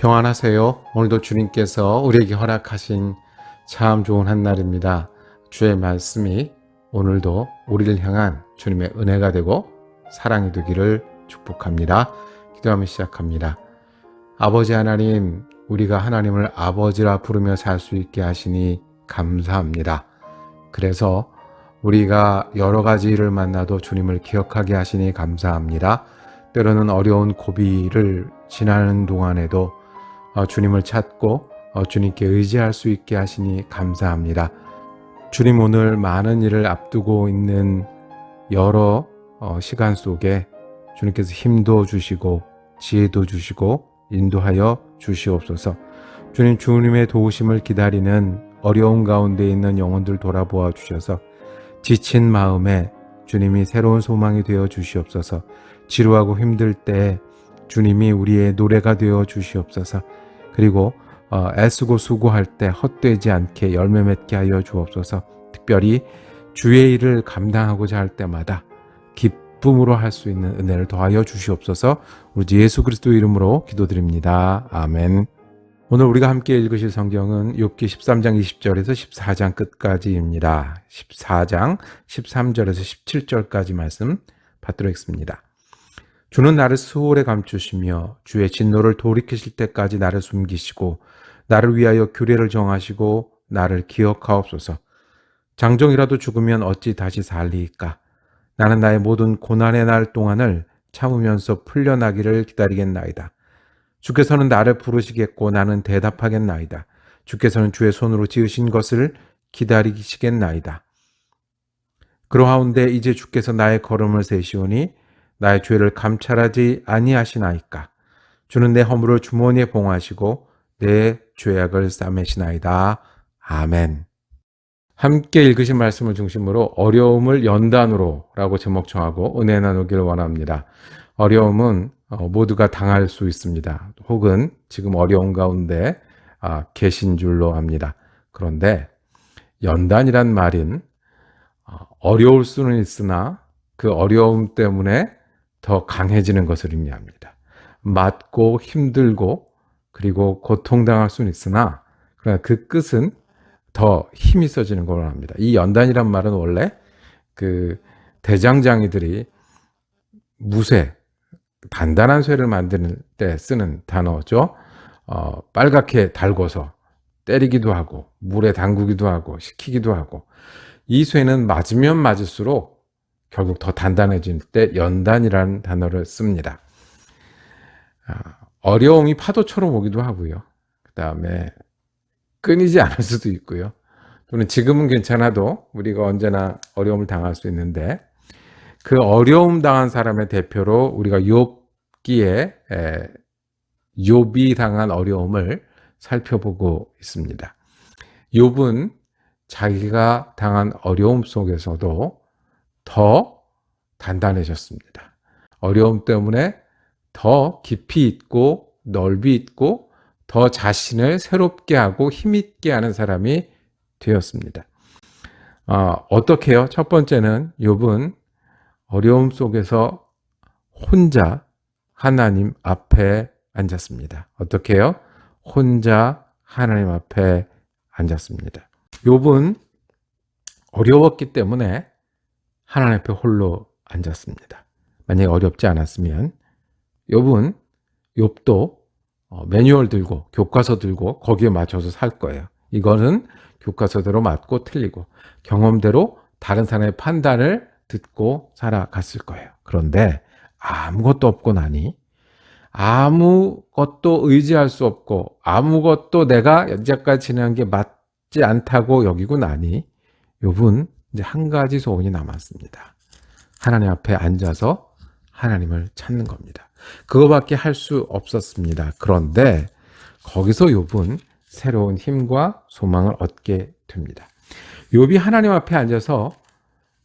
평안하세요. 오늘도 주님께서 우리에게 허락하신 참 좋은 한날입니다. 주의 말씀이 오늘도 우리를 향한 주님의 은혜가 되고 사랑이 되기를 축복합니다. 기도하며 시작합니다. 아버지 하나님, 우리가 하나님을 아버지라 부르며 살 수 있게 하시니 감사합니다. 그래서 우리가 여러 가지 일을 만나도 주님을 기억하게 하시니 감사합니다. 때로는 어려운 고비를 지나는 동안에도 주님을 찾고 주님께 의지할 수 있게 하시니 감사합니다. 주님, 오늘 많은 일을 앞두고 있는 여러 시간 속에 주님께서 힘도 주시고 지혜도 주시고 인도하여 주시옵소서. 주님, 주님의 도우심을 기다리는 어려운 가운데 있는 영혼들 돌아보아 주셔서 지친 마음에 주님이 새로운 소망이 되어 주시옵소서. 지루하고 힘들 때 주님이 우리의 노래가 되어 주시옵소서. 그리고 애쓰고 수고할 때 헛되지 않게 열매 맺게 하여 주옵소서. 특별히 주의 일을 감당하고자 할 때마다 기쁨으로 할 수 있는 은혜를 더하여 주시옵소서. 우리 예수 그리스도 이름으로 기도드립니다. 아멘. 오늘 우리가 함께 읽으실 성경은 욥기 13장 20절에서 14장 끝까지입니다. 14장 13절에서 17절까지 말씀 받도록 하겠습니다. 주는 나를 수월에 감추시며 주의 진노를 돌이키실 때까지 나를 숨기시고 나를 위하여 규례를 정하시고 나를 기억하옵소서. 장정이라도 죽으면 어찌 다시 살리이까? 나는 나의 모든 고난의 날 동안을 참으면서 풀려나기를 기다리겠나이다. 주께서는 나를 부르시겠고 나는 대답하겠나이다. 주께서는 주의 손으로 지으신 것을 기다리시겠나이다. 그러하온데 이제 주께서 나의 걸음을 세시오니 나의 죄를 감찰하지 아니하시나이까? 주는 내 허물을 주머니에 봉하시고 내 죄악을 싸매시나이다. 아멘. 함께 읽으신 말씀을 중심으로 어려움을 연단으로 라고 제목 정하고 은혜 나누기를 원합니다. 어려움은 모두가 당할 수 있습니다. 혹은 지금 어려운 가운데 계신 줄로 압니다. 그런데 연단이란 말은 어려울 수는 있으나 그 어려움 때문에 더 강해지는 것을 의미합니다. 맞고 힘들고 그리고 고통당할 수는 있으나 그러나 그 끝은 더 힘이 써지는 걸로 합니다. 이 연단이란 말은 원래 그 대장장이들이 무쇠, 단단한 쇠를 만드는 때 쓰는 단어죠. 빨갛게 달궈서 때리기도 하고 물에 담그기도 하고 식히기도 하고, 이 쇠는 맞으면 맞을수록 결국 더 단단해질 때 연단이라는 단어를 씁니다. 어려움이 파도처럼 오기도 하고요. 그 다음에 끊이지 않을 수도 있고요. 또는 지금은 괜찮아도 우리가 언제나 어려움을 당할 수 있는데, 그 어려움 당한 사람의 대표로 우리가 욥기에 욥이 당한 어려움을 살펴보고 있습니다. 욥은 자기가 당한 어려움 속에서도 더 단단해졌습니다. 어려움 때문에 더 깊이 있고 넓이 있고 더 자신을 새롭게 하고 힘있게 하는 사람이 되었습니다. 어떻게 해요? 첫 번째는 욥은 어려움 속에서 혼자 하나님 앞에 앉았습니다. 어떻게 해요? 혼자 하나님 앞에 앉았습니다. 욥은 어려웠기 때문에 하나님 앞에 홀로 앉았습니다. 만약에 어렵지 않았으면 욥도 매뉴얼 들고 교과서 들고 거기에 맞춰서 살 거예요. 이거는 교과서대로 맞고 틀리고 경험대로 다른 사람의 판단을 듣고 살아갔을 거예요. 그런데 아무것도 없고 나니, 아무것도 의지할 수 없고 아무것도 내가 여태까지 지내는 게 맞지 않다고 여기고 나니 욥은 이제 한 가지 소원이 남았습니다. 하나님 앞에 앉아서 하나님을 찾는 겁니다. 그거밖에 할 수 없었습니다. 그런데 거기서 욥은 새로운 힘과 소망을 얻게 됩니다. 욥이 하나님 앞에 앉아서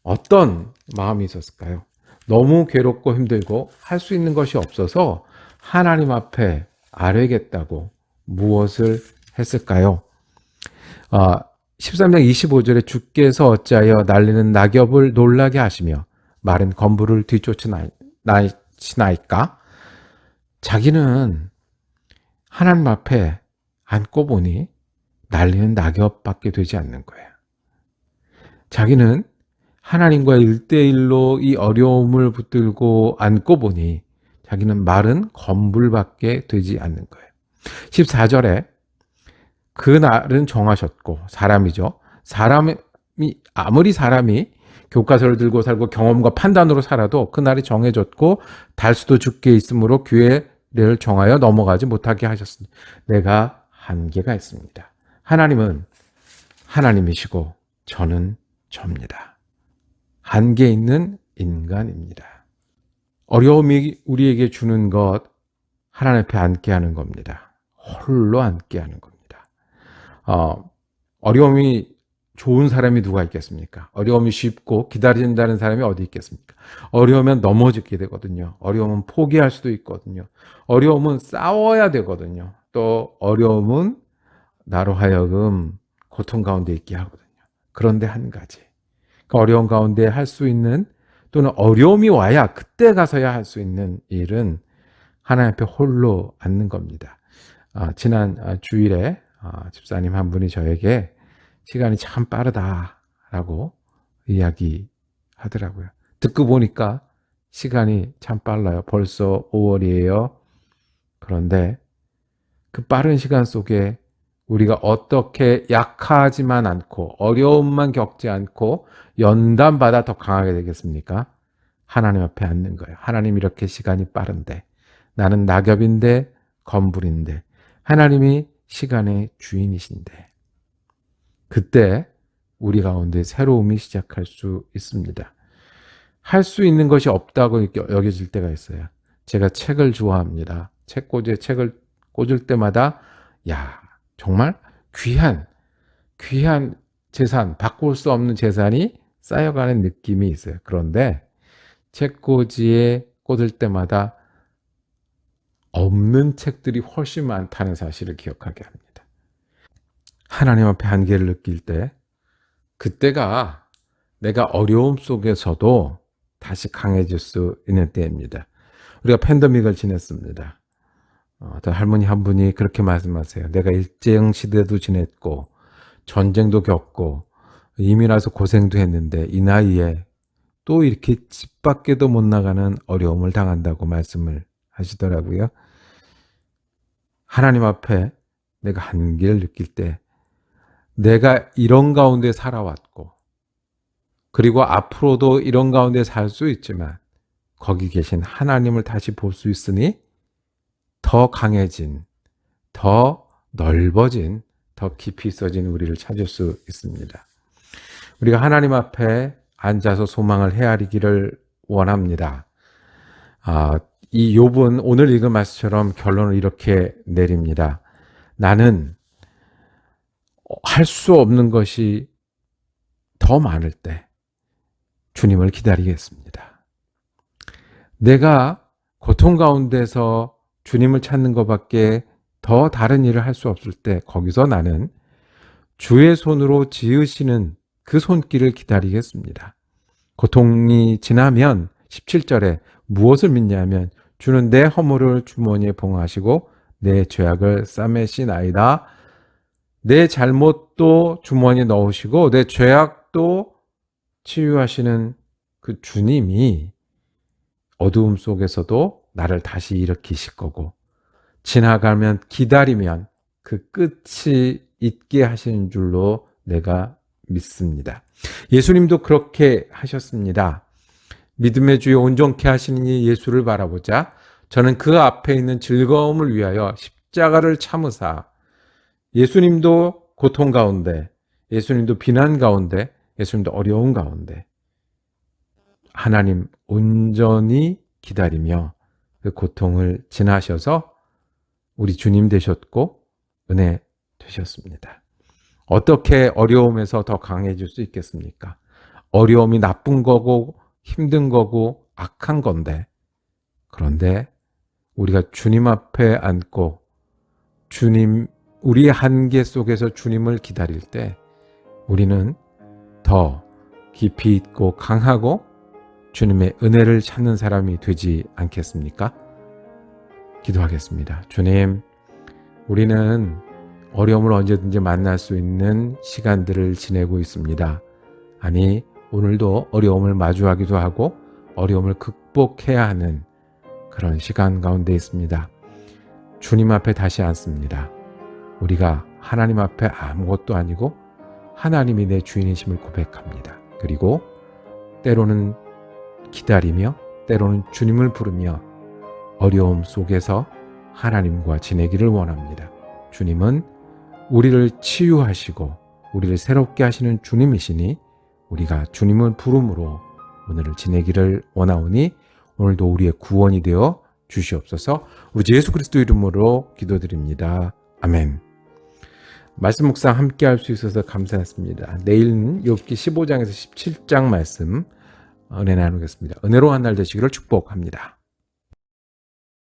어떤 마음이 있었을까요? 너무 괴롭고 힘들고 할 수 있는 것이 없어서 하나님 앞에 아뢰겠다고 무엇을 했을까요? 13장 25절에 주께서 어찌하여 날리는 낙엽을 놀라게 하시며 마른 건부를 뒤쫓으시나이까? 자기는 하나님 앞에 앉고 보니 날리는 낙엽밖에 되지 않는 거예요. 자기는 하나님과 1대1로 이 어려움을 붙들고 앉고 보니 자기는 마른 건불밖에 되지 않는 거예요. 14절에 그날은 정하셨고, 사람이죠. 아무리 사람이 교과서를 들고 살고 경험과 판단으로 살아도 그날이 정해졌고 달수도 죽게 있으므로 규례를 정하여 넘어가지 못하게 하셨습니다. 내가 한계가 있습니다. 하나님은 하나님이시고 저는 접니다. 한계 있는 인간입니다. 어려움이 우리에게 주는 것, 하나님 앞에 앉게 하는 겁니다. 홀로 앉게 하는 겁니다. 어려움이 좋은 사람이 누가 있겠습니까? 어려움이 쉽고 기다린다는 사람이 어디 있겠습니까? 어려우면 넘어지게 되거든요. 어려움은 포기할 수도 있거든요. 어려움은 싸워야 되거든요. 또 어려움은 나로 하여금 고통 가운데 있게 하거든요. 그런데 한 가지, 그 어려운 가운데 할 수 있는, 또는 어려움이 와야 그때 가서야 할 수 있는 일은 하나님 앞에 홀로 앉는 겁니다. 지난 주일에 집사님 한 분이 저에게 시간이 참 빠르다라고 이야기하더라고요. 듣고 보니까 시간이 참 빨라요. 벌써 5월이에요. 그런데 그 빠른 시간 속에 우리가 어떻게 약하지만 않고 어려움만 겪지 않고 연단받아 더 강하게 되겠습니까? 하나님 앞에 앉는 거예요. 하나님, 이렇게 시간이 빠른데, 나는 낙엽인데 건불인데 하나님이 시간의 주인이신데, 그때 우리 가운데 새로움이 시작할 수 있습니다. 할 수 있는 것이 없다고 여겨질 때가 있어요. 제가 책을 좋아합니다. 책꽂이에 책을 꽂을 때마다 정말 귀한 재산, 바꿀 수 없는 재산이 쌓여가는 느낌이 있어요. 그런데 책꽂이에 꽂을 때마다 없는 책들이 훨씬 많다는 사실을 기억하게 합니다. 하나님 앞에 한계를 느낄 때, 그때가 내가 어려움 속에서도 다시 강해질 수 있는 때입니다. 우리가 팬데믹을 지냈습니다. 할머니 한 분이 그렇게 말씀하세요. 내가 일제시대도 지냈고 전쟁도 겪고 이민 와서 고생도 했는데 이 나이에 또 이렇게 집 밖에도 못 나가는 어려움을 당한다고 말씀을 하시더라고요. 하나님 앞에 내가 한계를 느낄 때, 내가 이런 가운데 살아왔고 그리고 앞으로도 이런 가운데 살 수 있지만 거기 계신 하나님을 다시 볼 수 있으니 더 강해진, 더 넓어진, 더 깊이 있어진 우리를 찾을 수 있습니다. 우리가 하나님 앞에 앉아서 소망을 헤아리기를 원합니다. 이 욥은 오늘 읽은 말씀처럼 결론을 이렇게 내립니다. 나는 할 수 없는 것이 더 많을 때 주님을 기다리겠습니다. 내가 고통 가운데서 주님을 찾는 것밖에 더 다른 일을 할 수 없을 때, 거기서 나는 주의 손으로 지으시는 그 손길을 기다리겠습니다. 고통이 지나면 17절에 무엇을 믿냐면 주는 내 허물을 주머니에 봉하시고 내 죄악을 싸매시나이다. 내 잘못도 주머니에 넣으시고 내 죄악도 치유하시는 그 주님이 어두움 속에서도 나를 다시 일으키실 거고, 지나가면 기다리면 그 끝이 있게 하시는 줄로 내가 믿습니다. 예수님도 그렇게 하셨습니다. 믿음의 주여 온전케 하시는 이 예수를 바라보자 저는 그 앞에 있는 즐거움을 위하여 십자가를 참으사, 예수님도 고통 가운데, 예수님도 비난 가운데, 예수님도 어려운 가운데 하나님 온전히 기다리며 그 고통을 지나셔서 우리 주님 되셨고 은혜 되셨습니다. 어떻게 어려움에서 더 강해질 수 있겠습니까? 어려움이 나쁜 거고 힘든 거고 악한 건데, 그런데 우리가 주님 앞에 앉고 우리의 한계 속에서 주님을 기다릴 때 우리는 더 깊이 있고 강하고 주님의 은혜를 찾는 사람이 되지 않겠습니까? 기도하겠습니다. 주님, 우리는 어려움을 언제든지 만날 수 있는 시간들을 지내고 있습니다. 아니, 오늘도 어려움을 마주하기도 하고 어려움을 극복해야 하는 그런 시간 가운데 있습니다. 주님 앞에 다시 앉습니다. 우리가 하나님 앞에 아무것도 아니고 하나님이 내 주인이심을 고백합니다. 그리고 때로는 기다리며 때로는 주님을 부르며 어려움 속에서 하나님과 지내기를 원합니다. 주님은 우리를 치유하시고 우리를 새롭게 하시는 주님이시니 우리가 주님을 부름으로 오늘을 지내기를 원하오니 오늘도 우리의 구원이 되어 주시옵소서. 우리 주 예수 그리스도 이름으로 기도드립니다. 아멘. 말씀 묵상 함께 할 수 있어서 감사했습니다. 내일은 욥기 15장에서 17장 말씀 은혜 나누겠습니다. 은혜로운 한 날 되시기를 축복합니다.